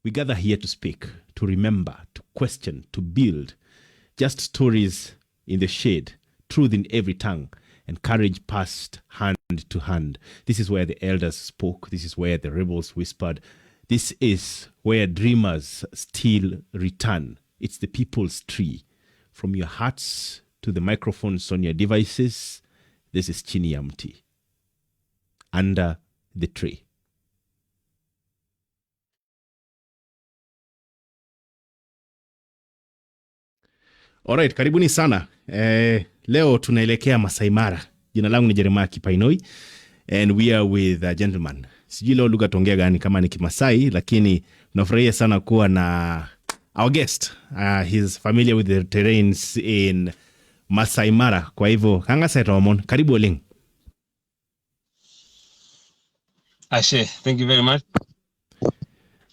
We gather here to speak, to remember, to question, to build. Just stories in the shade, truth in every tongue, and courage passed hand to hand. This is where the elders spoke. This is where the rebels whispered. This is where dreamers still return. It's the people's tree. From your hearts to the microphones on your devices, this is Chini ya Mti. Under the tree. Alright, karibuni sana. Leo tunaelekea Maasai Mara. Jina langu ni Jeremiah Kipainoi and we are with a gentleman. Sijui leo lugha tuongea gani kama ni Kimasai, lakini tunafurahia sana kuwa na our guest. He's familiar with the terrains in Maasai Mara. Kwa hivyo, kanga sa Ramon, karibu Oling. Ashe, thank you very much.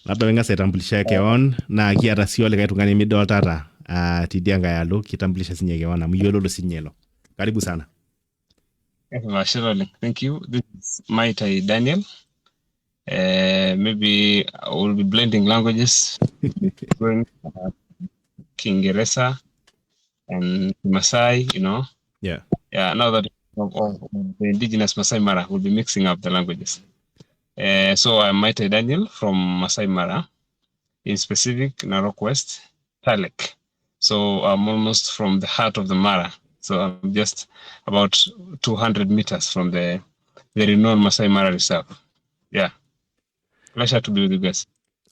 Labda wenga sa itambulisha yake on na kiata siole kaya tungani midol tata. Tidianga yalo kitambulisha sinyege wana miyololo sinyelo. Karibu sana. Thank you. This is Maitai Daniel. Maybe I will be blending languages. Kingereza and Maasai, you know. Yeah. Yeah, now that of the indigenous Maasai Mara, we'll be mixing up the languages. So I'm Maitai Daniel from Maasai Mara, in specific Narok West, Talek. So I'm almost from the heart of the Mara. So I'm just about 200 meters from the renowned Maasai Mara Reserve. Yeah. Pleasure to be with you guys.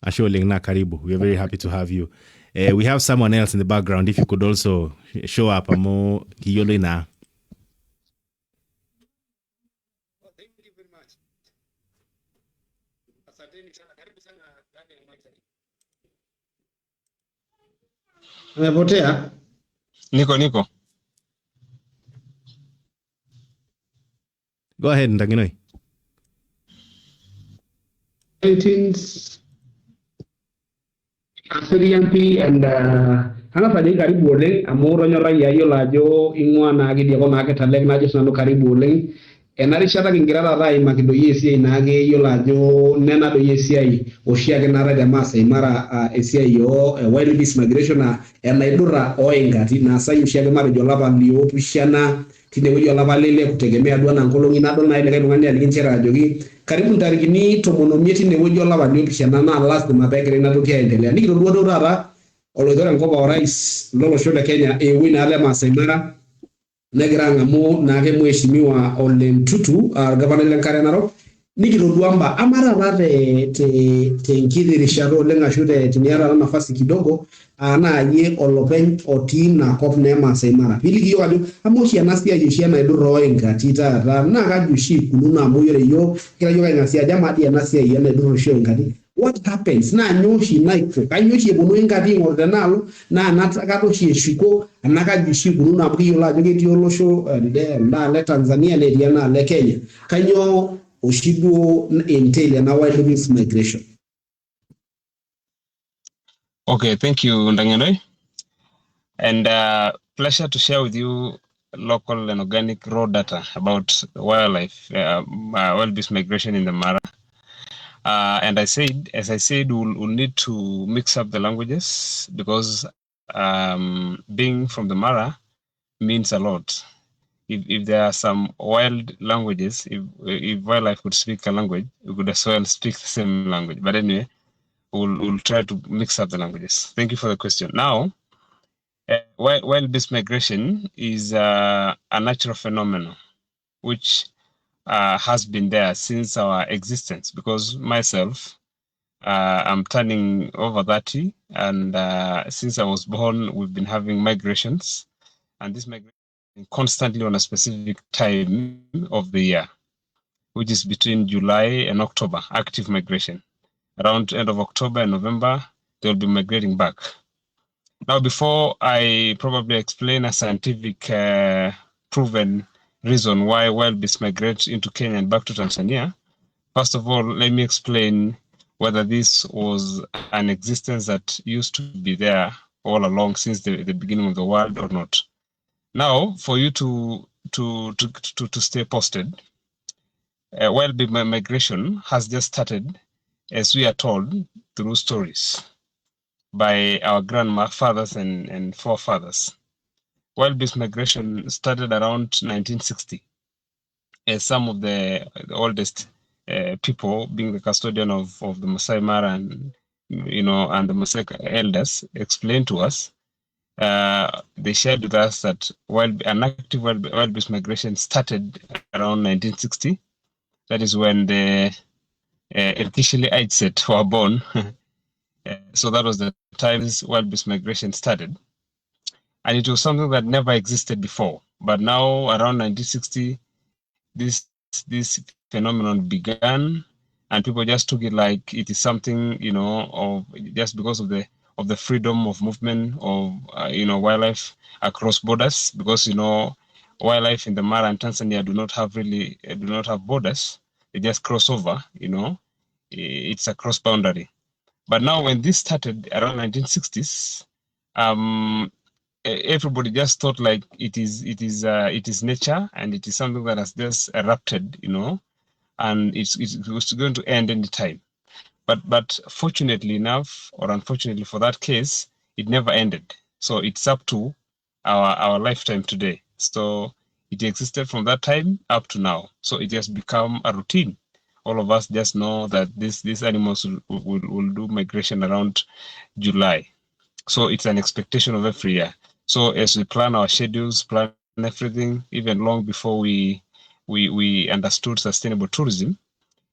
Asholing na karibu. We are very happy to have you. We have someone else in the background. If you could also show up amo kiyolo na. Thank you very much. Asanteni sana. Karibu sana Daniel Maitai. Umepotea? Niko. Go ahead, Ndanginoi. 18th Assyrian and hanga karibu oleng amoro nyora yayo lajo ingwa na gidi ko na ketalek na jesu ndo karibu oleng enarishata kingirara rai makido yesi na ge yo lajo nena do yesi ai oshia ke nara de Maasai Mara esia yo wild beast migration enaidura oingati na sai oshia ke mara jo lava lio pishana tine wejo lava lele kutegemea dwana nkolongi na dona ile ngani alikinchera jogi karibu ntarikini tomonomieti ne wejo lava lio pishana na last mapekere na tokia endelea nikiro duodo rara oloidora ngoba orais lolo shole Kenya wina ale Maasai Mara negira ngamu na ke mheshimiwa Ole Ntutu gavana lenkare Narok nikiro duamba amara rate te nkidirisha ole ngashude tiniara na nafasi kidogo ana ye olopeny otim na kop ne Maasai Mara piligi yo adu amoshi anasia yishia na eduro engati na kajushi kununa moyore yo kila yo ngasia jamadi anasia ye na eduro sho engati. What happens na nyoshi naiko kanyoshi ebono engati ngordenalo na nataka doshi shiko anaka jushi kununa brio la jogeti olosho na le Tanzania le Diana le Kenya kanyo oshido entail na wild beast migration. Okay, thank you, Ndangenoi. And pleasure to share with you local and organic raw data about wildlife, wild beast migration in the Mara. And as I said, we'll need to mix up the languages because being from the Mara means a lot. If there are some wild languages, if wildlife could speak a language, we could as well speak the same language. But anyway, we'll try to mix up the languages. Thank you for the question. Now, wild beast migration is a natural phenomenon which has been there since our existence, because myself, I'm turning over 30, and since I was born, we've been having migrations, and this migration constantly on a specific time of the year, which is between July and October, active migration. Around end of October and November, they'll be migrating back. Now, before I probably explain a scientific proven reason why wild beasts migrate into Kenya and back to Tanzania, first of all, let me explain whether this was an existence that used to be there all along since the beginning of the world or not. Now, for you to stay posted, wild beast migration has just started as we are told through stories by our grandfathers and forefathers. Wild beast migration started around 1960, as some of the oldest people, being the custodian of the Maasai Mara and the Maasai elders, explained to us. They shared with us that an active wild beast migration started around 1960. That is when the Erkishili Aitset were born. So that was the time this wild beast migration started. And it was something that never existed before. But now, around 1960, this phenomenon began, and people just took it like it is something, of just because of the freedom of movement of wildlife across borders, because wildlife in the Mara and Tanzania do not have borders. They just cross over. It's a cross boundary. But now, when this started around 1960s, everybody just thought like it is nature, and it is something that has just erupted, and it was going to end any time. But fortunately enough, or unfortunately for that case, it never ended. So it's up to our lifetime today. So it existed from that time up to now. So it has become a routine. All of us just know that these animals will do migration around July. So it's an expectation of every year. So as we plan our schedules, plan everything, even long before we understood sustainable tourism,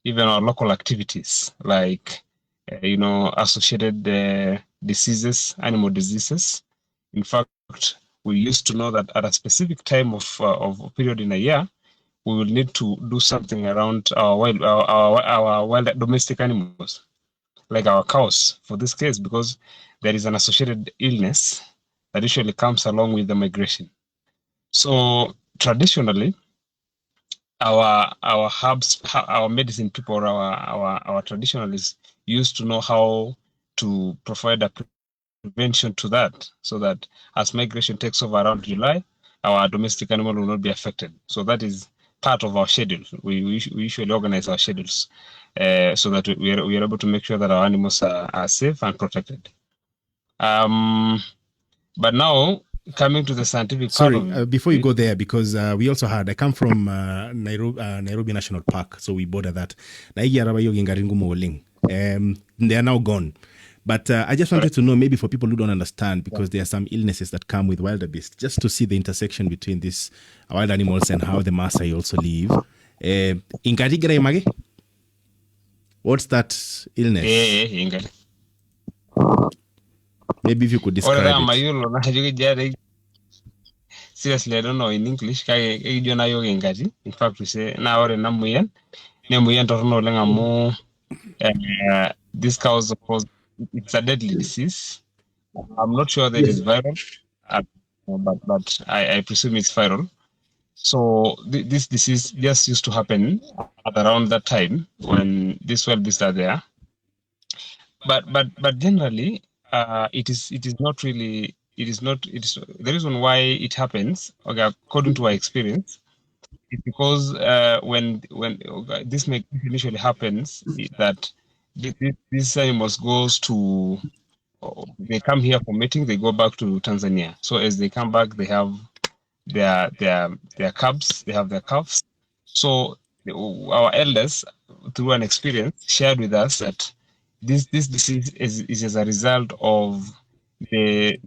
even our local activities like associated diseases, animal diseases. In fact, we used to know that at a specific time of period in a year, we will need to do something around our wild domestic animals, like our cows, for this case, because there is an associated illness that usually comes along with the migration. So traditionally, our herbs, our medicine people, or our traditionalists used to know how to provide a prevention to that, so that as migration takes over around July, our domestic animal will not be affected. So that is part of our schedule. We usually organize our schedules so that we are able to make sure that our animals are safe and protected. But now, coming to the scientific part of it. Before you go there, because we also had, I come from Nairobi National Park, so we border that. They are now gone. But I just wanted to know, maybe for people who don't understand, because there are some illnesses that come with wildebeest, just to see the intersection between these wild animals and how the Maasai also live. What's that illness? Maybe if you could describe it. Seriously, I don't know in English. In fact, we say now or namuyan this cause, of course, it's a deadly disease. I'm not sure that it's viral, but I presume it's viral. So this disease just used to happen at around that time when these wildebeest are there. But generally, it is not really. It is the reason why it happens. Okay, according to our experience, it's because when this migration initially happens, that these animals goes to. They come here for mating. They go back to Tanzania. So as they come back, they have their cubs. They have their calves. So our elders, through an experience, shared with us that this disease is as a result of the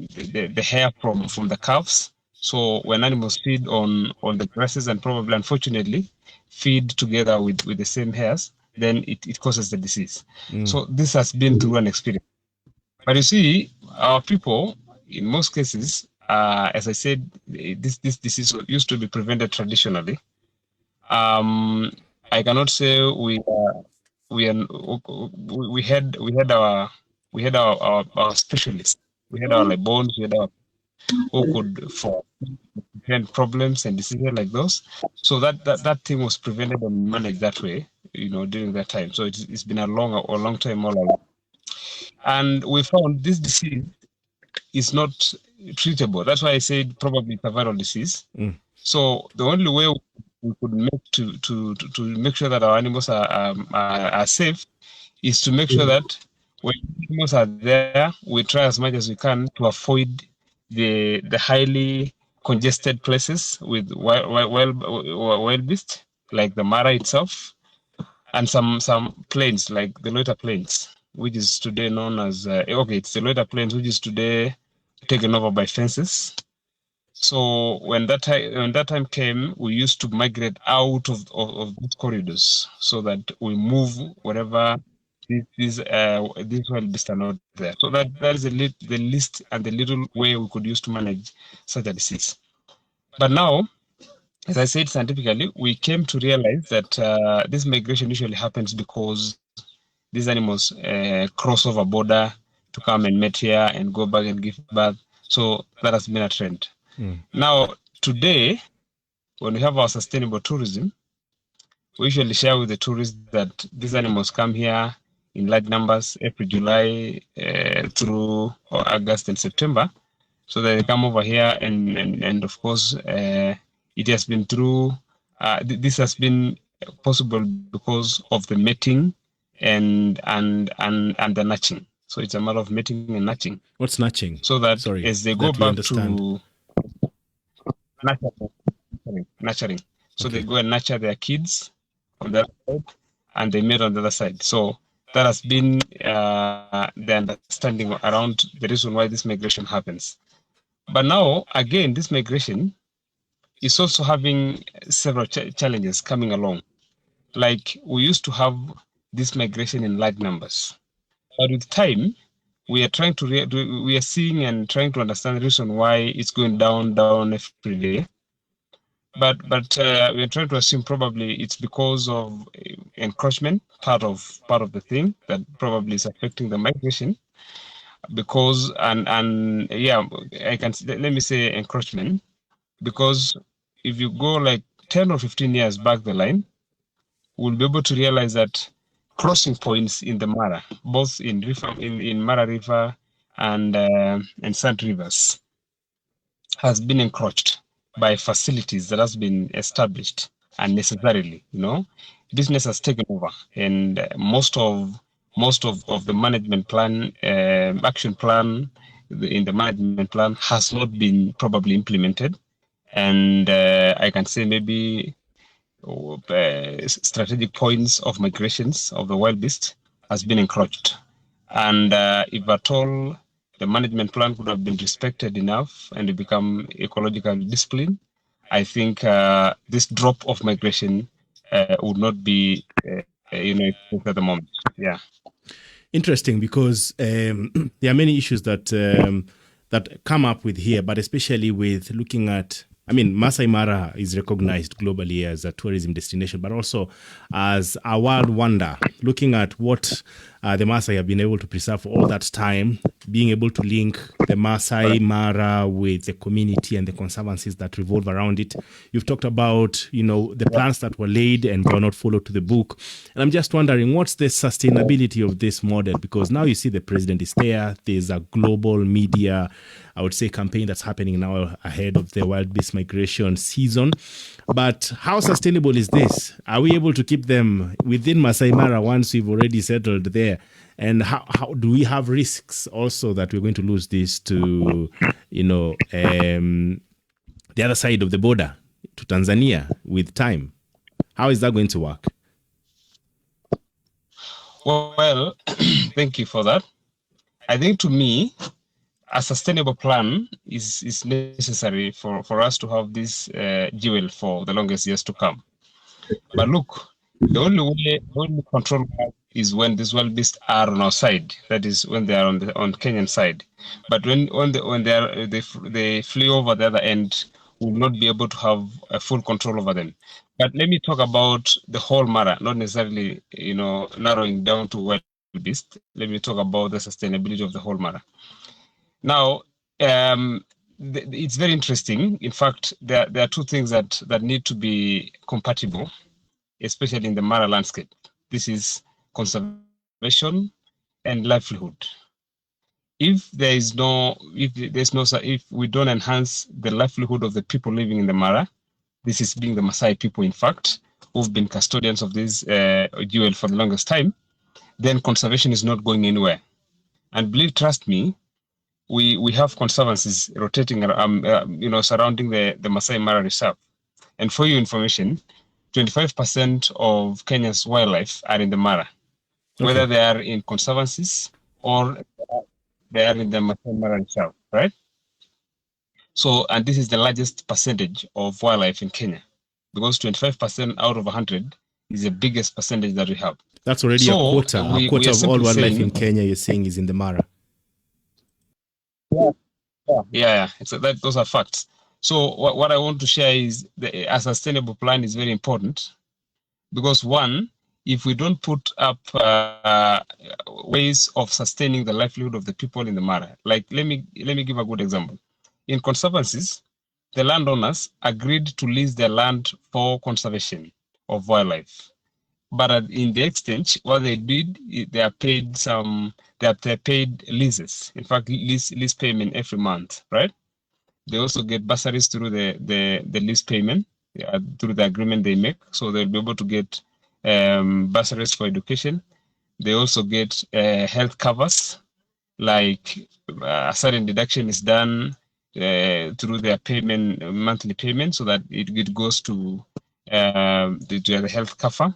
hair from the calves. So when animals feed on the grasses and probably, unfortunately, feed together with the same hairs, then it causes the disease. So this has been through an experience. But you see, our people, in most cases, as I said, this disease used to be prevented traditionally. I cannot say we had our specialists. We had our bones. We had our who could prevent problems and diseases like those. So that thing was prevented and managed that way, during that time. So it's been a long time all along. And we found this disease is not treatable. That's why I said probably it's a viral disease. So the only way we could make to make sure that our animals are safe is to make sure that when animals are there, we try as much as we can to avoid the highly congested places with wild beasts, like the Mara itself, and some plains like the Loita Plains, which is today known as it's the Loita Plains, which is today taken over by fences. So when that time came, we used to migrate out of these corridors so that we move wherever these wild beasts are not there. So that is the least and the little way we could use to manage such a disease. But now, as I said, scientifically, we came to realize that this migration usually happens because these animals cross over border to come and mate here and go back and give birth. So that has been a trend. Now, today, when we have our sustainable tourism, we usually share with the tourists that these animals come here in large numbers April, July, through August and September. So they come over here, and of course, it has been through. This has been possible because of the mating and the nurturing. So it's a matter of mating and nurturing. What's nurturing? So that as they go back to nurturing. So they go and nurture their kids on that side, and they mate on the other side. So that has been the understanding around the reason why this migration happens. But now, again, this migration is also having several challenges coming along. Like we used to have this migration in large numbers, but with time, we are trying to we are seeing and trying to understand the reason why it's going down every day. But we are trying to assume probably it's because of encroachment, part of the thing that probably is affecting the migration. Because and yeah, I can let me say encroachment, because if you go like 10 or 15 years back the line, we'll be able to realize that crossing points in the Mara, both in Mara River and Sand Rivers, has been encroached by facilities that has been established unnecessarily. Business has taken over, and most of the management plan, action plan in the management plan has not been probably implemented, and I can say maybe strategic points of migrations of the wild beast has been encroached, and if at all the management plan could have been respected enough and become ecological discipline, I think this drop of migration would not be at the moment. Yeah. Interesting, because there are many issues that that come up with here, but especially with looking at, Maasai Mara is recognized globally as a tourism destination, but also as a wild wonder. Looking at what the Maasai have been able to preserve for all that time, being able to link the Maasai Mara with the community and the conservancies that revolve around it. You've talked about, the plans that were laid and were not followed to the book. And I'm just wondering, what's the sustainability of this model? Because now you see the president is there. There's a global media, I would say, campaign that's happening now ahead of the wild beast migration season. But how sustainable is this? Are we able to keep them within Maasai Mara once we've already settled there? And how do we have risks also that we're going to lose this to, the other side of the border, to Tanzania with time? How is that going to work? Well, thank you for that. I think, to me, a sustainable plan is necessary for us to have this jewel for the longest years to come. But look, the only control is when these wild beasts are on our side. That is when they are on Kenyan side. But when they flee over the other end, we will not be able to have a full control over them. But let me talk about the whole Mara, not necessarily narrowing down to wild beast. Let me talk about the sustainability of the whole Mara. Now, it's very interesting. In fact, there are two things that need to be compatible, especially in the Mara landscape. This is conservation and livelihood. If we don't enhance the livelihood of the people living in the Mara, this is being the Maasai people, in fact, who've been custodians of this jewel for the longest time, then conservation is not going anywhere. And believe, trust me, we have conservancies rotating, surrounding the Maasai Mara Reserve. And for your information, 25% of Kenya's wildlife are in the Mara, whether they are in conservancies or they are in the Maasai Mara Reserve, right? So, and this is the largest percentage of wildlife in Kenya, because 25% out of 100 is the biggest percentage that we have. That's already a quarter. A quarter of all wildlife in Kenya, you're saying, is in the Mara. Yeah. Those are facts. So what I want to share is a sustainable plan is very important, because one, if we don't put up ways of sustaining the livelihood of the people in the Mara, like let me give a good example. In conservancies, the landowners agreed to lease their land for conservation of wildlife. But in the exchange, what they did, they are paid leases. In fact, lease payment every month, right? They also get bursaries through the lease payment, through the agreement they make. So they'll be able to get bursaries for education. They also get health covers, like a certain deduction is done through their payment, monthly payment, so that it goes to the health cover.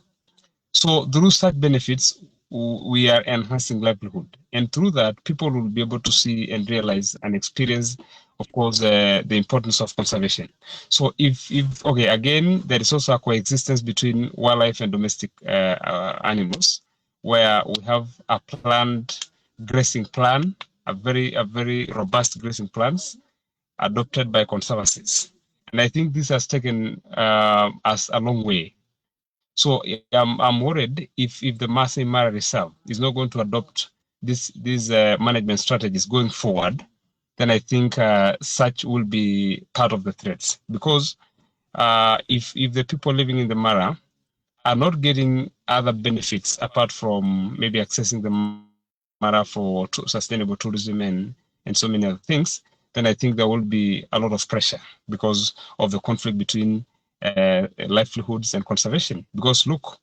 So through such benefits, we are enhancing livelihood. And through that, people will be able to see and realize and experience, of course, the importance of conservation. So again, there is also a coexistence between wildlife and domestic animals, where we have a planned grazing plan, a very robust grazing plans adopted by conservancies. And I think this has taken us a long way. So I'm worried if the Maasai Mara Reserve is not going to adopt these management strategies going forward, then I think such will be part of the threats. Because if the people living in the Mara are not getting other benefits apart from maybe accessing the Mara for sustainable tourism and so many other things, then I think there will be a lot of pressure because of the conflict between livelihoods and conservation. Because look,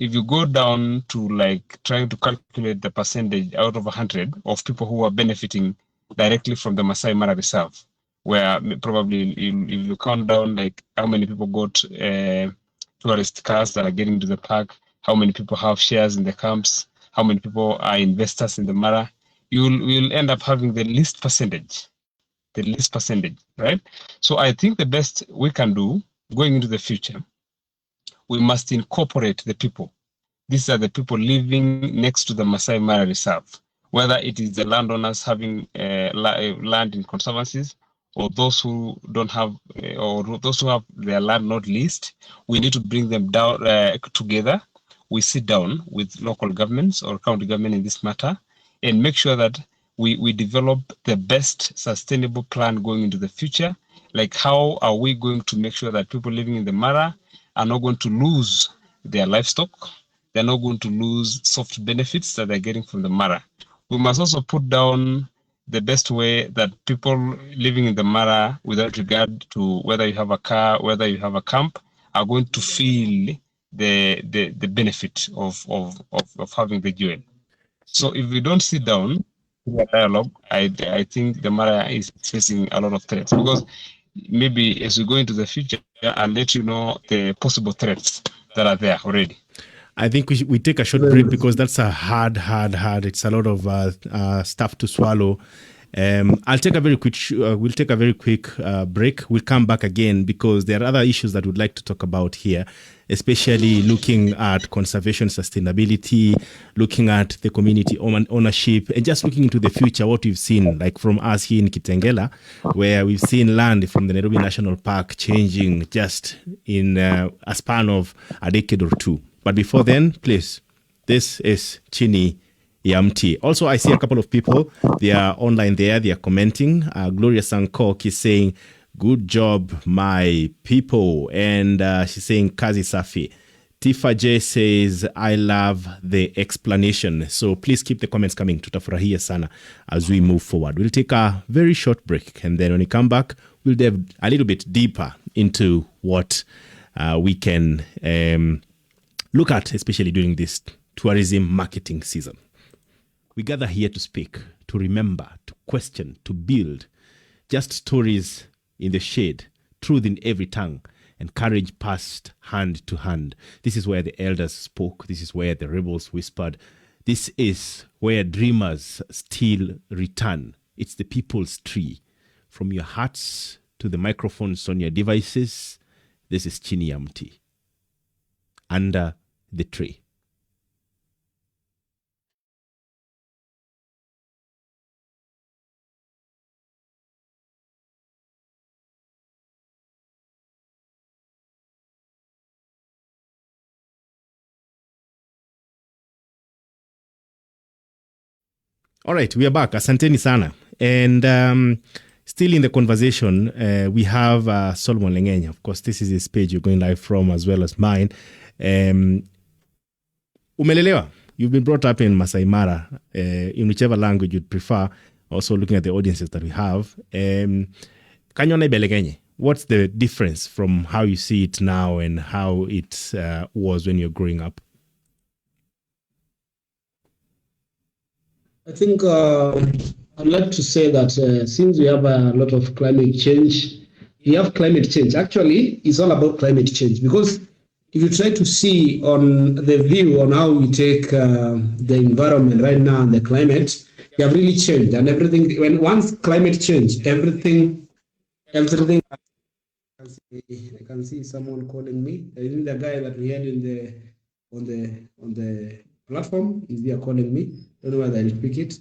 if you go down to like trying to calculate the percentage out of 100 of people who are benefiting directly from the Maasai Mara Reserve, where probably if you count down like how many people got tourist cars that are getting to the park, how many people have shares in the camps, how many people are investors in the Mara, you'll end up having the least percentage, right? So I think the best we can do going into the future, we must incorporate the people. These are the people living next to the Maasai Mara Reserve, whether it is the landowners having land in conservancies, or those who don't have, or those who have their land not leased. We need to bring them down together. We sit down with local governments or county government in this matter and make sure that we develop the best sustainable plan going into the future. Like, how are we going to make sure that people living in the Mara are not going to lose their livestock? They're not going to lose soft benefits that they're getting from the Mara. We must also put down the best way that people living in the Mara, without regard to whether you have a car, whether you have a camp, are going to feel the benefit of having the jewel. So if we don't sit down in a dialogue, I think the Mara is facing a lot of threats, because maybe as we go into the future, I'll let you know the possible threats that are there already. I think we take a short break, because that's a hard. It's a lot of stuff to swallow. I'll take a very quick. We'll take a very quick break. We'll come back again, because there are other issues that we'd like to talk about here, especially looking at conservation, sustainability, looking at the community ownership, and just looking into the future. What we've seen, like from us here in Kitengela, where we've seen land from the Nairobi National Park changing just in a span of a decade or two. But before then, please, this is Chini Yamti. Also, I see a couple of people. They are online there. They are commenting. Gloria Sankok is saying, "Good job, my people." And she's saying, "Kazi Safi." Tifa J says, "I love the explanation." So please keep the comments coming. Tutafurahia sana as we move forward. We'll take a very short break. And then when we come back, we'll dive a little bit deeper into what we can look at, especially during this tourism marketing season. We gather here to speak, to remember, to question, to build. Just stories in the shade, truth in every tongue, and courage passed hand to hand. This is where the elders spoke. This is where the rebels whispered. This is where dreamers still return. It's the people's tree. From your hearts to the microphones on your devices, this is Chini ya Mti. Under the tree. All right, we are back. Asanteni sana. And still in the conversation, we have Solomon Lengenya. Of course, this is his page you're going live from as well as mine. Umelelewa, you've been brought up in Maasai Mara, in whichever language you'd prefer, also looking at the audiences that we have. Kanyona Belegenye, what's the difference from how you see it now and how it was when you're growing up? I think I'd like to say that since we have a lot of climate change, we have climate change. Actually, it's all about climate change, because if you try to see on the view on how we take the environment right now and the climate, we have really changed, and everything. When once climate change, everything. I can see someone calling me. Isn't the guy that we had on the platform is there calling me? Don't know whether I'll pick it.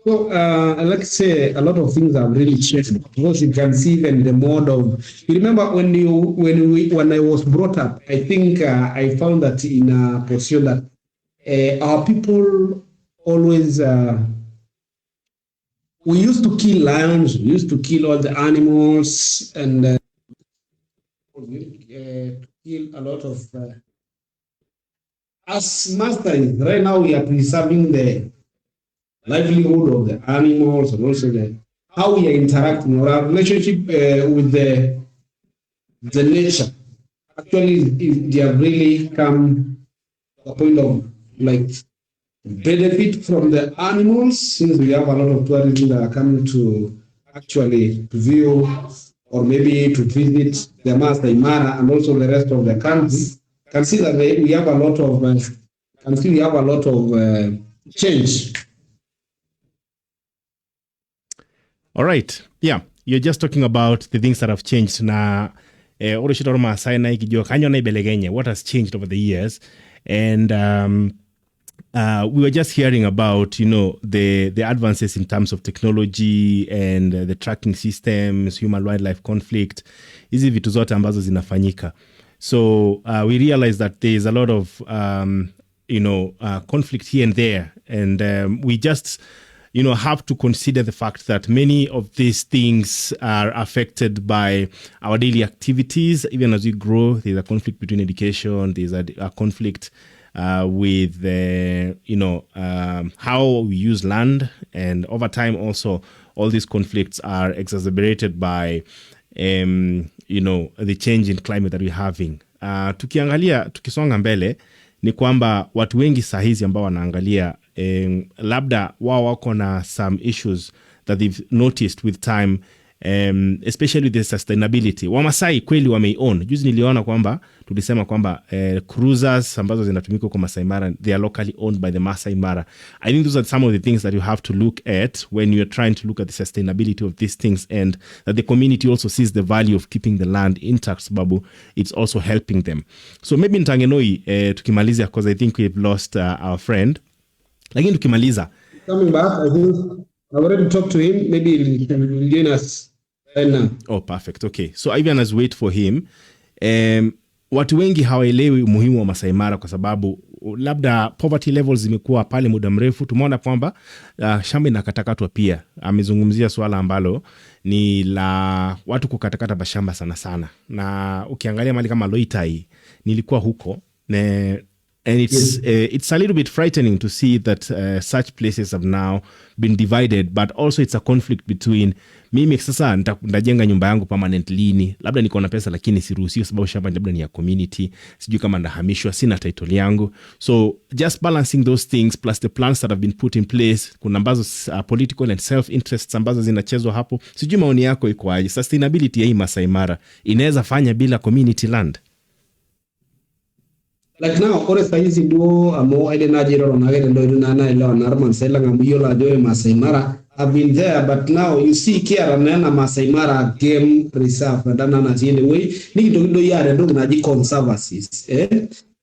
So I'd like to say a lot of things have really changed, because you can see even the mode of. You remember when I was brought up, I think I found that in a position that our people always. We used to kill lions. We used to kill all the animals, and kill a lot of. As masters, right now we are preserving the livelihood of the animals, and also how we are interacting, or our relationship with the nature. Actually, they have really come to a point of like benefit from the animals, since we have a lot of tourism that are coming to actually view or maybe to visit the Maasai Mara and also the rest of the country. Can see that we have a lot of change. All right. Yeah. You're just talking about the things that have changed. What has changed over the years? And we were just hearing about, the advances in terms of technology and the tracking systems, human-wildlife conflict. Hizi vitu zote ambazo zinafanyika. So we realize that there is a lot of, conflict here and there. And we just, have to consider the fact that many of these things are affected by our daily activities. Even as we grow, there's a conflict between education. There's a conflict with, how we use land. And over time also, all these conflicts are exacerbated by the change in climate that we're having. Tukisonga mbele ni kwamba watu wengi sahizi ambao wanaangalia labda wao wako na some issues that they've noticed with time, especially the sustainability. Wamasai kweli wameion. Juzi niliona kwamba tulisema kwamba cruisers ambazo zinatumika kwa Maasai Mara, they are locally owned by the Maasai Mara. I think those are some of the things that you have to look at when you're trying to look at the sustainability of these things, and that the community also sees the value of keeping the land intact, sababu it's also helping them. So maybe Ntangenoi tukimaliza, because I think we've lost our friend. Lakini tukimaliza. Coming back, I think I've already talked to him. Maybe he will join us right now. Oh, perfect. Okay. So even as wait for him, watu wengi hawaelewi umuhimu wa Maasai Mara kwa sababu labda poverty levels zimekuwa pale muda mrefu. Tumeona kwamba shamba inakatakatwa pia. Amezungumzia swala ambalo ni la watu kukatakata mashamba sana sana. Na ukiangalia mali kama Maitai, nilikuwa huko, And it's a little bit frightening to see that such places have now been divided, but also it's a conflict between mimi sasa ndajenga nyumba yangu permanent lini, labda niko na pesa lakini siruhusiwi sababu shamba labda ni ya community, sijui kama ndahamishwa, sina title yangu. So just balancing those things plus the plans that have been put in place, kuna ambazo political and self interests ambazo zinachezwa hapo. Sijui maoni yako iko aje? Sustainability ya hii Maasai Mara inaweza fanya bila community land? Like now, ore saizi duo amo ede na jiro na gere ndo na ile narman sela ngamuyo la joe Maasai Mara. I've been there, but now you see kia na Maasai Mara game reserve dana na zile way ni ndo yare ndo na ji conservancies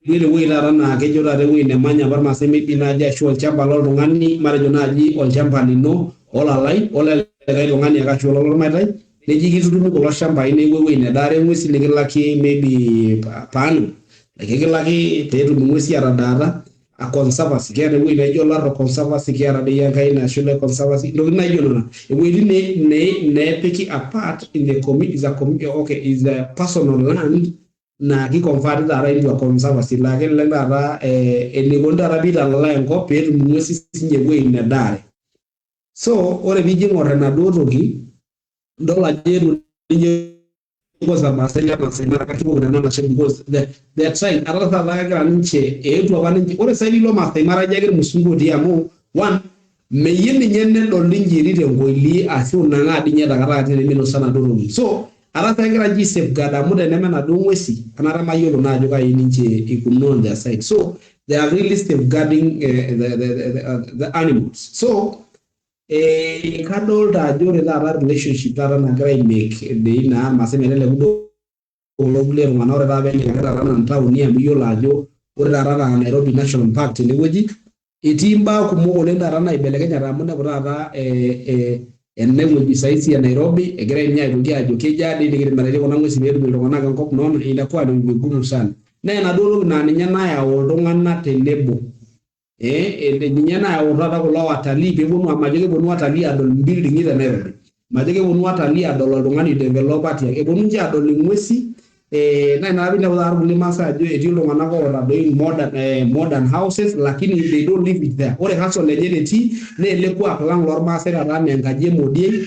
ile way la na ke jora re way ne manya bar Maasai mi binaja shol chamba lo ngani mara jona ji ol chamba ni no ola lai ola ga lo ngani ga shol lo mai ne ji gizu dum ko shamba ine way ne dare mwisi le laki maybe panu like laki tetu mwisi ara dara a conservancy kaya we na jola ro conservancy kaya de yangai na shule conservancy ndo na jola we ne pick apart in the community is a community, okay, is a personal land na ki convert da into a conservancy la ke le da ni gonda rabita la ngo pe mwisi sinye we na dare. So ore biji ngore na doto ki ndo la jeru because Maasai Mara katibu na nana shebi because they are trying arata laga nche etu abaninchi ore sai lo Maasai Mara jagere musungu diamo one meyeni nyenne do linjiri de ngoli asi unanga adinya dagara ate mino sana doro. So arata ngira ji safeguard amude neme na dongwesi anara mayolo na joka ininche ikuno on their side. So they are really safeguarding the animals. So kadol da jore da relationship da na gray make de na masemele budo global manore da ben ngara na tauni ambiyo lajo ore da na Nairobi National Park ni woji itimba kumo le da na ibelekenya ramuna bra enne woji saisi ya Nairobi egere nya ngi ajo keja de ngire maraje kona ngwesi bedu ndo na kan kop non ina kwa ndo gumu sana na dolo na nya na ya odo ngana tenebo nyana ya urada ko watalii pe bonu amajege bonu watalii adol building ile Nairobi majege bonu watalii adol ngani developer ya bonu nje adol ngwesi na bila wadar buli masa jo etilo ngana ko ora do modern houses lakini they don't live it there ore haso lejeneti ne le kwa plan lor masera rame ngaje modie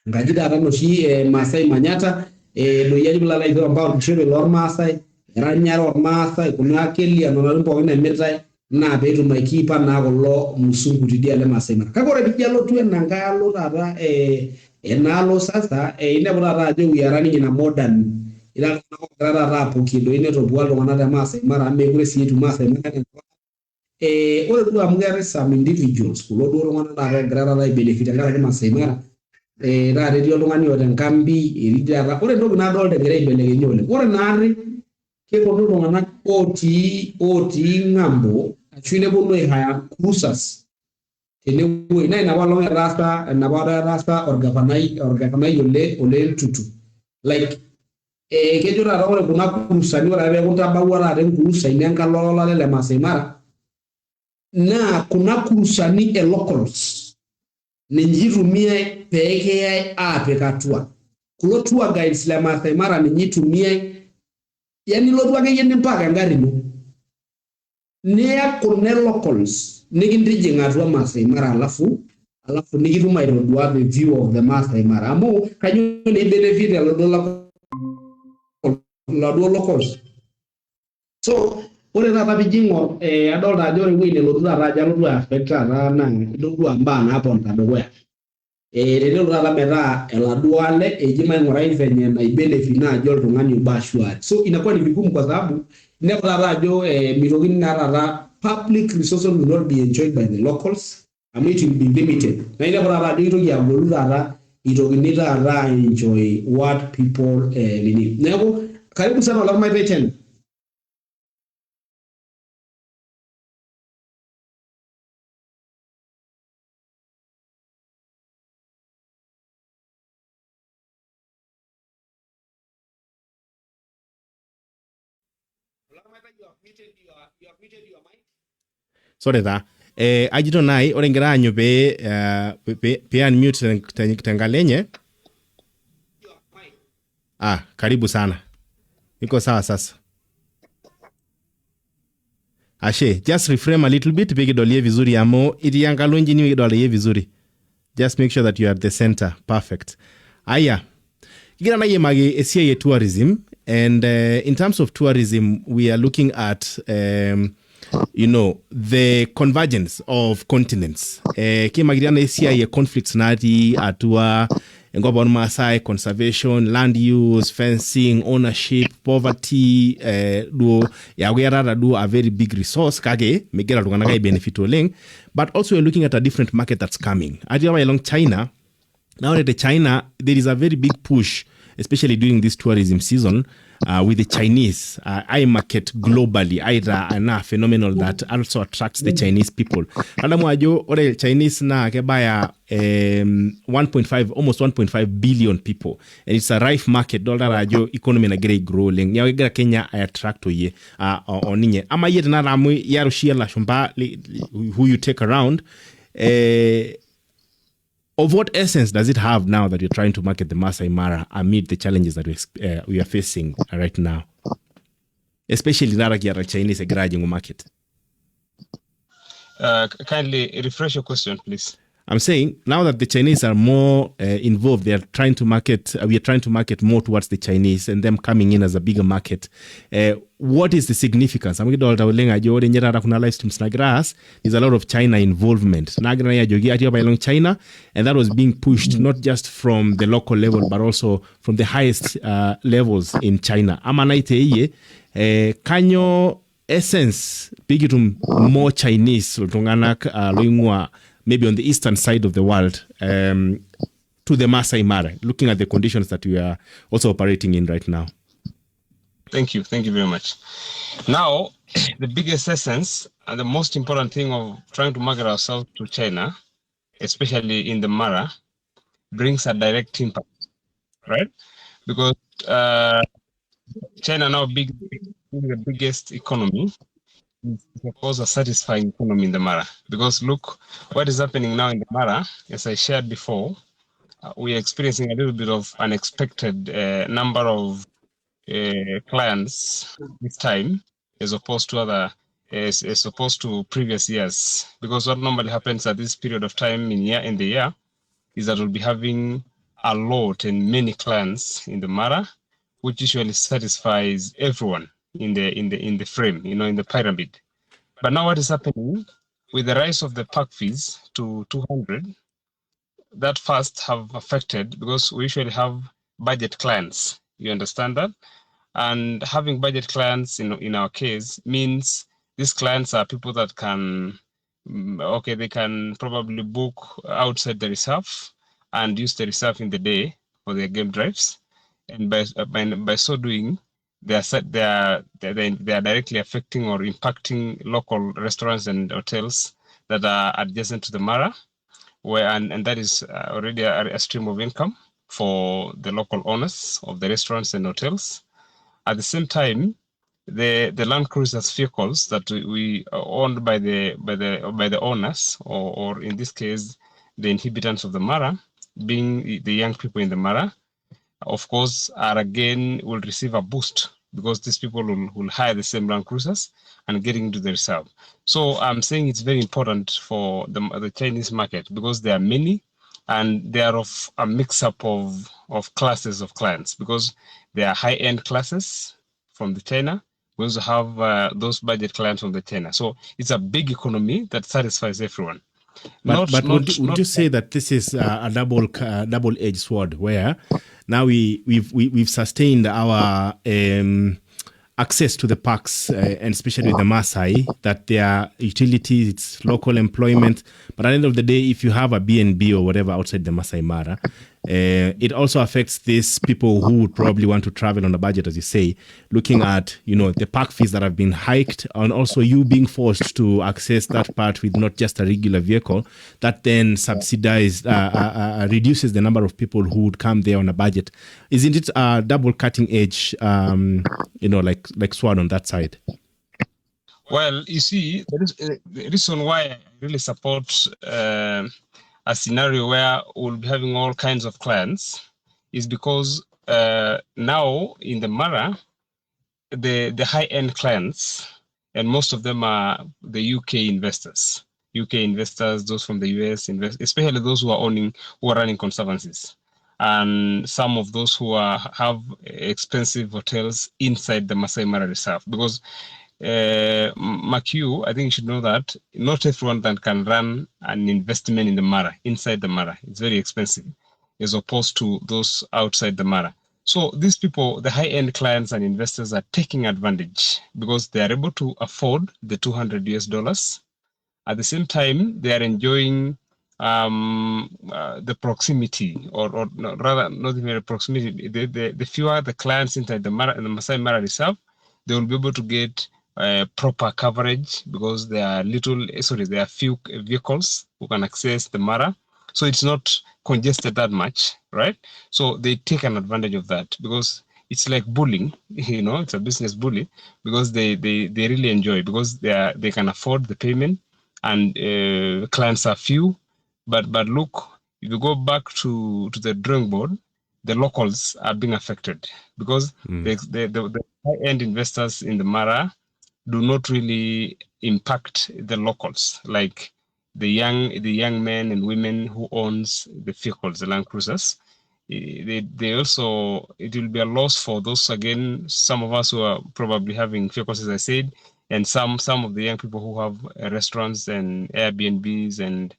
ngaji da no shi Maasai Manyata do yaji bila la ido ambao shebe lor Maasai ranyaro Maasai kuna keli anona mpo ina metai na betu maikipa na golo musungu tidia le Maasai Mara kakore bijalo tu na ngalo rara enalo sasa ine bora rajo uyarani ina modern ila na rara rapo kido ine to bwalo ngana Maasai Mara amegure si tu Maasai Mara ore tu amgare some individuals kulo doro ngana na grara ra benefit ngara Maasai Mara ra radio ngani ore nkambi irida ore ndo na dolde gere belege nyole ore nari ke bodo ngana oti ngambo achune bono haya cruisers enewe na balonga rasta na bada rasta orgafanai ole tutu like ke jora rawle kuna cruiser ni wala be kunta bawara den cruiser inenka lola le Maasai Mara na kuna cruiser ni locals ni njitumie peke ya apekatua kulo tour guides le Maasai Mara ni njitumie yani lo tuwa yende mpaka ngari no ne kone locals nigindi jenga tuwa Maasai Mara alafu nigiruma iro duwa the view of the Maasai Mara amo kanyo ne benefit la do locals. So ore na babijingo adolta ajore wine lo tuwa raja lo tuwa affecta na lo tuwa mbana hapo ntadogoya lelo la mera la duale ejima ngorai venye na benefit na ajol tungani ubashwa. So inakuwa ni vigumu kwa sababu never rajo mirogini na rara public resources will not be enjoyed by the locals and it will be limited na ile rara dito ya bolu rara irogini rara enjoy what people need. Nego karibu sana la Maitai tena. You have muted your mic. Sorry da. Ajito nai ore ngira anyo pe unmute tengalenye. Karibu sana. Iko sawa sasa. Ashe, just reframe a little bit, pekidolie vizuri amo, iti yankalo njini pekidolie vizuri. Just make sure that you are at the center. Perfect. Aya. Kigira na yemage esiye tourism. And in terms of tourism, we are looking at, the convergence of continents. Kimagiriana esiye conflicts nati atua, ngobon Maasai, conservation, land use, fencing, ownership, poverty, do a very big resource kage megera tungana benefit oleng, but also you're looking at a different market that's coming. Adiawa along China, now that China, there is a very big push, especially during this tourism season, with the Chinese eye market globally, either a phenomenon that also attracts the Chinese people. Adamuajo ore Chinese na kebaya 1.5 billion people, and it's a rife market. Dollar ajo economy na gere growing. Nyawegera Kenya I attract oye oninye. Ama yet na ramu yarushia la shumba who you take around. Of what essence does it have now that you're trying to market the Maasai Mara amid the challenges that we are facing right now? Especially now that the Chinese are grabbing market. Kindly refresh your question, please. I'm saying now that the Chinese are more involved, they are trying to market. We are trying to market more towards the Chinese and them coming in as a bigger market. What is the significance? There's a lot of China involvement. China, and that was being pushed not just from the local level but also from the highest levels in China. Kanyo essence bigitum more Chinese maybe on the eastern side of the world, to the Maasai Mara, looking at the conditions that we are also operating in right now. Thank you very much. Now, the biggest essence and the most important thing of trying to market ourselves to China, especially in the Mara, brings a direct impact, right? Because China now being the biggest economy, is of course a satisfying economy in the Mara. Because look what is happening now in the Mara. As I shared before, we are experiencing a little bit of unexpected number of clients this time, as opposed to previous years. Because what normally happens at this period of time in the year is that we'll be having a lot and many clients in the Mara, which usually satisfies everyone in the frame, in the pyramid. But now what is happening with the rise of the park fees to 200, that first have affected, because we usually have budget clients. You understand that? And having budget clients in our case means these clients are people that they can probably book outside the reserve and use the reserve in the day for their game drives. And by so doing, they are directly affecting or impacting local restaurants and hotels that are adjacent to the Mara, and that is already a stream of income for the local owners of the restaurants and hotels. At the same time, the land cruisers vehicles that we are owned by the owners, or in this case, the inhabitants of the Mara, being the young people in the Mara, of course, will receive a boost, because these people will hire the same land cruisers and getting into the reserve. So I'm saying it's very important for the Chinese market, because there are many, and they are of a mix-up of classes of clients, because there are high-end classes from the China. We also have those budget clients from the China. So it's a big economy that satisfies everyone. But would you say that this is a double-edged sword, where now we've sustained our access to the parks, and especially with the Maasai, that there are utilities, it's local employment. But at the end of the day, if you have a B&B or whatever outside the Maasai Mara, it also affects these people who would probably want to travel on a budget, as you say, looking at, the park fees that have been hiked, and also you being forced to access that part with not just a regular vehicle, that then reduces the number of people who would come there on a budget. Isn't it a double cutting edge, like sword on that side? Well, you see, the reason why I really support a scenario where we'll be having all kinds of clients is because now in the Mara, the high-end clients and most of them are the UK investors. UK investors, those from the US, especially those who are running conservancies, and some of those who have expensive hotels inside the Maasai Mara Reserve. Because McHugh, I think you should know that not everyone that can run an investment in the Mara, inside the Mara. It's very expensive, as opposed to those outside the Mara. So these people, the high-end clients and investors, are taking advantage because they are able to afford the $200. At the same time, they are enjoying the proximity, or no, rather, not even the proximity. The fewer the clients inside the Maasai Mara Reserve, they will be able to get proper coverage because there are few vehicles who can access the Mara, so it's not congested that much, right? So they take an advantage of that because it's like bullying, it's a business bully because they really enjoy because they can afford the payment and clients are few. But look, if you go back to the drawing board, the locals are being affected because the high-end investors in the Mara do not really impact the locals, like the young men and women who owns the vehicles, the Land Cruisers. They also, it will be a loss for those, again, some of us who are probably having vehicles, as I said, and some of the young people who have restaurants and Airbnbs and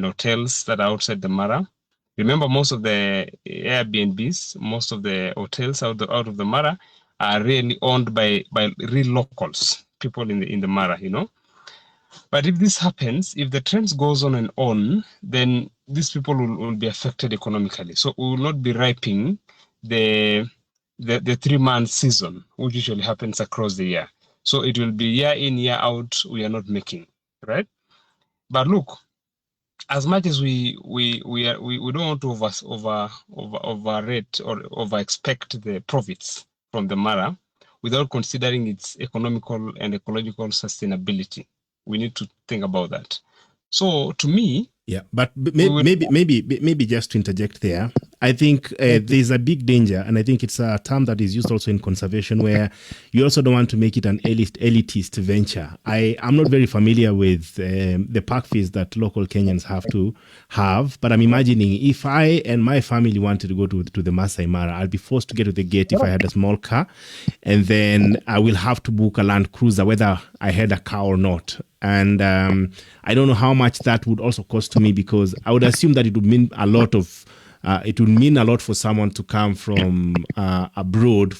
hotels that are outside the Mara. Remember, most of the Airbnbs, most of the hotels out of the Mara are really owned by real locals, people in the Mara, But if this happens, if the trend goes on and on, then these people will be affected economically. So we will not be reaping the 3-month season, which usually happens across the year. So it will be year in, year out, we are not making, right? But look, as much as we don't want to overrate or over expect the profits from the Mara without considering its economical and ecological sustainability. We need to think about that. So to me, yeah, but maybe just to interject there, I think there's a big danger, and I think it's a term that is used also in conservation, where you also don't want to make it an elitist venture. I'm not very familiar with the park fees that local Kenyans have to have, but I'm imagining if I and my family wanted to go to the Maasai Mara, I'll be forced to get to the gate if I had a small car, and then I will have to book a Land Cruiser, whether I had a car or not. And I don't know how much that would also cost to me, because I would assume that it would mean a lot for someone to come from abroad,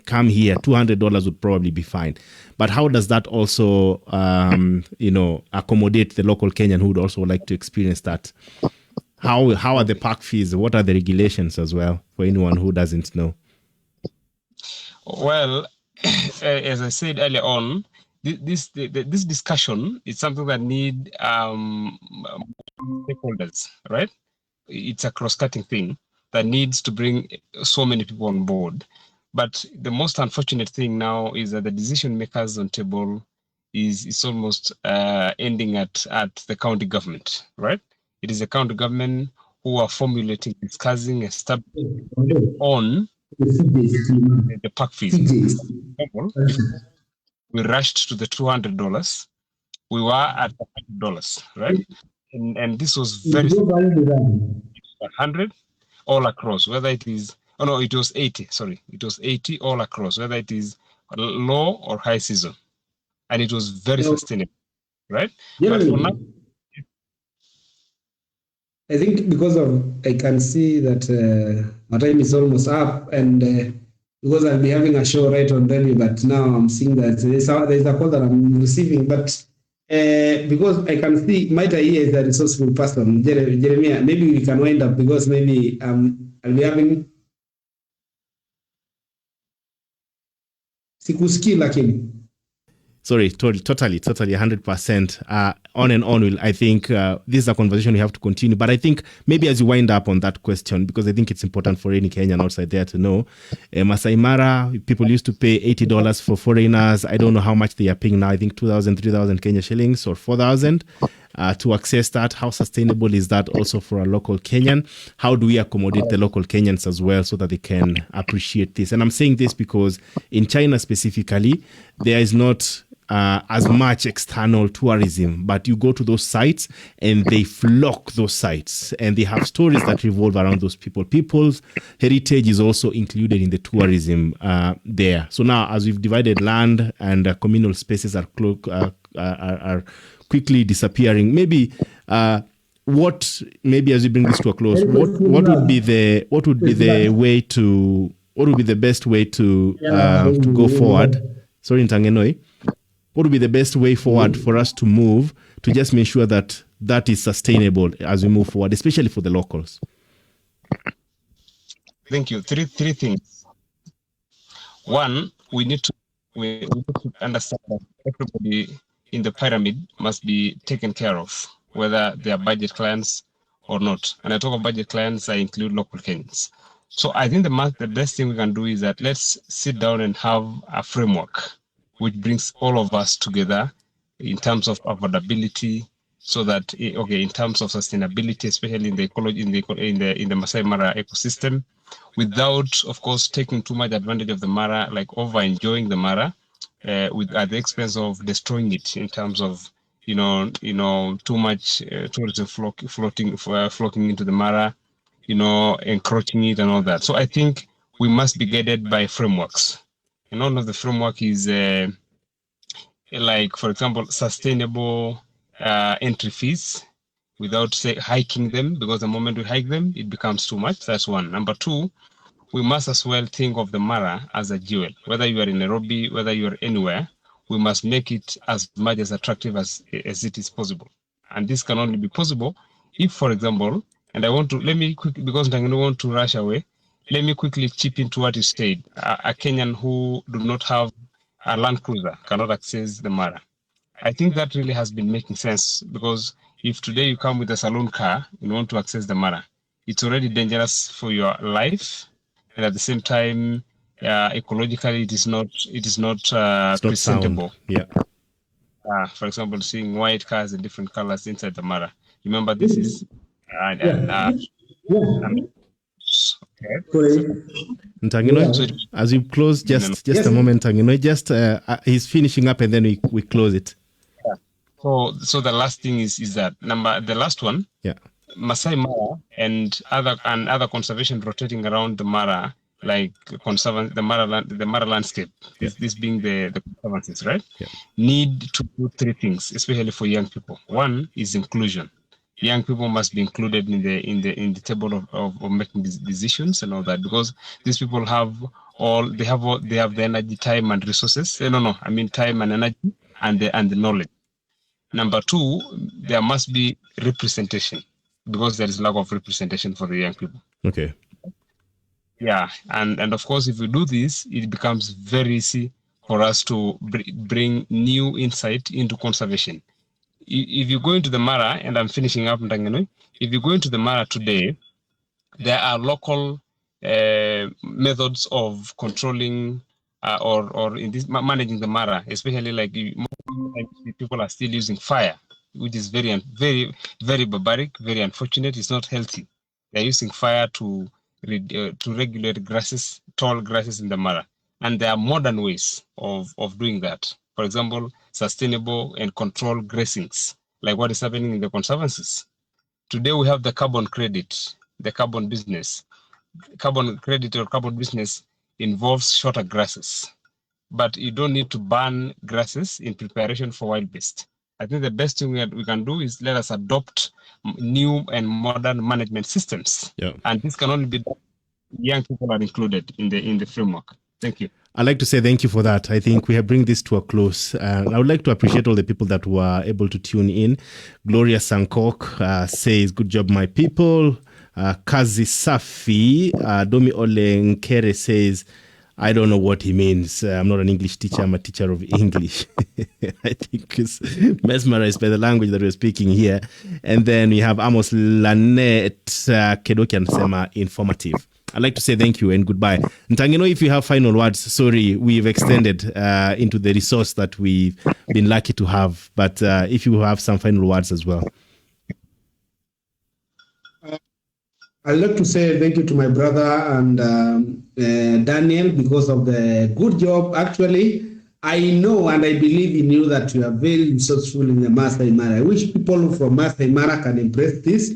come here. $200 would probably be fine. But how does that also, accommodate the local Kenyan who would also like to experience that? How are the park fees? What are the regulations as well, for anyone who doesn't know? Well, as I said earlier on, this discussion is something that need stakeholders, right? It's a cross-cutting thing that needs to bring so many people on board. But the most unfortunate thing now is that the decision makers on table is almost ending at the county government, right? It is the county government who are formulating, discussing, establishing on the park fees. We rushed to the $200. We were at $100, right? And this was very 100 all across, whether it is, it was 80, sorry. It was 80 all across, whether it is low or high season. And it was very sustainable, right? But for now, I think because I can see that my time is almost up, and because I'll be having a show right on Delhi, but now I'm seeing that there's a call that I'm receiving, but because I can see Maitai is a resourceful person, Jeremiah, maybe we can wind up, because maybe I'll be having sikuski lakini. Sorry, totally, 100%. On and on, I think this is a conversation we have to continue. But I think maybe as you wind up on that question, because I think it's important for any Kenyan outside there to know, Maasai Mara, people used to pay $80 for foreigners. I don't know how much they are paying now. I think 2,000, 3,000 Kenya shillings or 4,000 to access that. How sustainable is that also for a local Kenyan? How do we accommodate the local Kenyans as well so that they can appreciate this? And I'm saying this because in China specifically, there is not as much external tourism, but you go to those sites and they flock those sites, and they have stories that revolve around those people. People's heritage is also included in the tourism there. So now, as we've divided land and communal spaces are quickly disappearing, maybe as we bring this to a close, what would be the best way to go forward? Sorry, Ntangenoi. What would be the best way forward for us to move to just make sure that is sustainable as we move forward, especially for the locals? Thank you. Three things. One, we need to understand that everybody in the pyramid must be taken care of, whether they are budget clients or not. And I talk of budget clients, I include local Kenyans. So I think the best thing we can do is that let's sit down and have a framework which brings all of us together in terms of affordability, so that in terms of sustainability, especially in the ecology, in the Maasai Mara ecosystem, without, of course, taking too much advantage of the Mara, like over enjoying the Mara, at the expense of destroying it in terms of too much tourism flocking into the Mara, encroaching it and all that. So I think we must be guided by frameworks. And one of the framework is like, for example, sustainable entry fees without hiking them, because the moment we hike them, it becomes too much. That's one. Number two, we must as well think of the Mara as a jewel. Whether you are in Nairobi, whether you are anywhere, we must make it as much as attractive as it is possible. And this can only be possible if, for example, and I want to, because I don't want to rush away, let me quickly chip into what you said. A Kenyan who do not have a Land Cruiser cannot access the Mara. I think that really has been making sense, because if today you come with a saloon car and want to access the Mara, it's already dangerous for your life, and at the same time, ecologically, it is not presentable. Yeah. For example, seeing white cars in different colors inside the Mara. Remember, this is Ntangenoi, as you close, just a moment, Ntangenoi, he's finishing up and then we close it. So the last thing is that the last one, Maasai Mara and other conservation rotating around the Mara, like the Mara landscape, this being the conservancies, right? Need to do three things, especially for young people. One is inclusion. Young people must be included in the table of making these decisions and all that, because these people have the energy, time and resources. Time and energy and the knowledge. Number two, there must be representation, because there is lack of representation for the young people. Okay. Yeah, and of course, if we do this, it becomes very easy for us to bring new insight into conservation. If you go into the Mara, and I'm finishing up, if you go into the Mara today, there are local methods of controlling or in this managing the Mara, especially like people are still using fire, which is very, very, very barbaric, very unfortunate. It's not healthy. They're using fire to regulate grasses, tall grasses in the Mara. And there are modern ways of doing that. For example, sustainable and controlled grazings, like what is happening in the conservancies. Today we have the carbon credit, the carbon business. Carbon credit or carbon business involves shorter grasses, but you don't need to burn grasses in preparation for wild-based. I think the best thing we can do is let us adopt new and modern management systems. And this can only be done if young people are included in the framework. Thank you. I'd like to say thank you for that. I think we have bring this to a close. I would like to appreciate all the people that were able to tune in. Gloria Sankok says, good job, my people. Kazi Safi, Domi Ole Nkere says, I don't know what he means. I'm not an English teacher. I'm a teacher of English. I think it's mesmerized by the language that we're speaking here. And then we have Amos Lanet Kedokian Sema, informative. I'd like to say thank you and goodbye. Ntangeno, if you have final words, sorry, we've extended into the resource that we've been lucky to have. But if you have some final words as well. I'd like to say thank you to my brother and Daniel, because of the good job. Actually, I know and I believe in you that you are very resourceful in the Maasai Mara. I wish people from Maasai Mara can embrace this.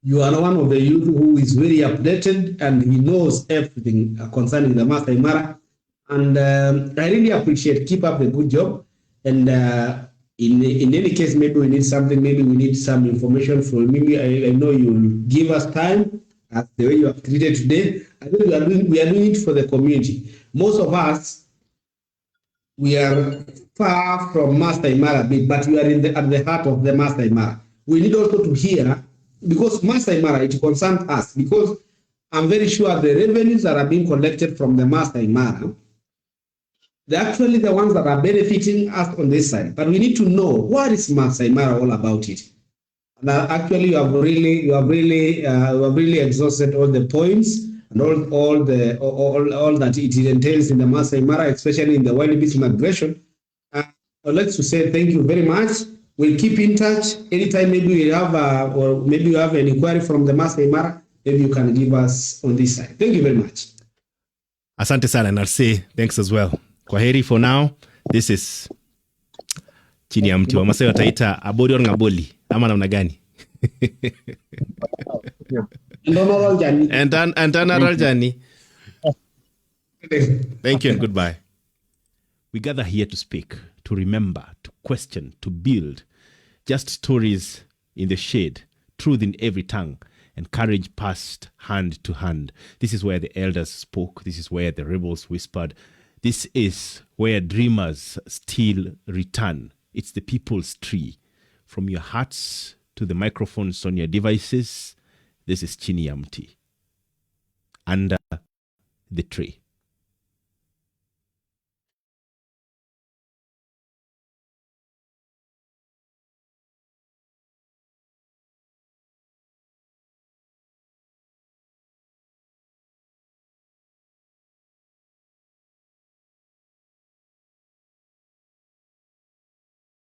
You are one of the youth who is very updated and he knows everything concerning the Maasai Mara. And I really appreciate. Keep up the good job. And in any case, maybe we need something. Maybe we need some information from maybe I know you will give us time as the way you have treated today. I think we are doing it for the community. Most of us, we are far from Maasai Mara, but we are at the heart of the Maasai Mara. We need also to hear, because Maasai Mara, it concerns us, because I'm very sure the revenues that are being collected from the Maasai Mara, they're actually the ones that are benefiting us on this side. But we need to know, what is Maasai Mara all about it? And actually, you have really exhausted all the points and all that it entails in the Maasai Mara, especially in the wildebeest migration. I'd like to say thank you very much. We'll keep in touch. Anytime maybe we have or maybe you have an inquiry from the Maasai Mara, maybe you can give us on this side. Thank you very much. Asante sana, and I'll say thanks as well. Kwaheri for now. This is chini ya mti. Wamasai wataita abori or ngaboli. Ama namna gani? And Jani. Thank you and goodbye. We gather here to speak, to remember, to question, to build. Just stories in the shade, truth in every tongue, and courage passed hand to hand. This is where the elders spoke. This is where the rebels whispered. This is where dreamers still return. It's the people's tree. From your hearts to the microphones on your devices, this is chini ya mti, under the tree.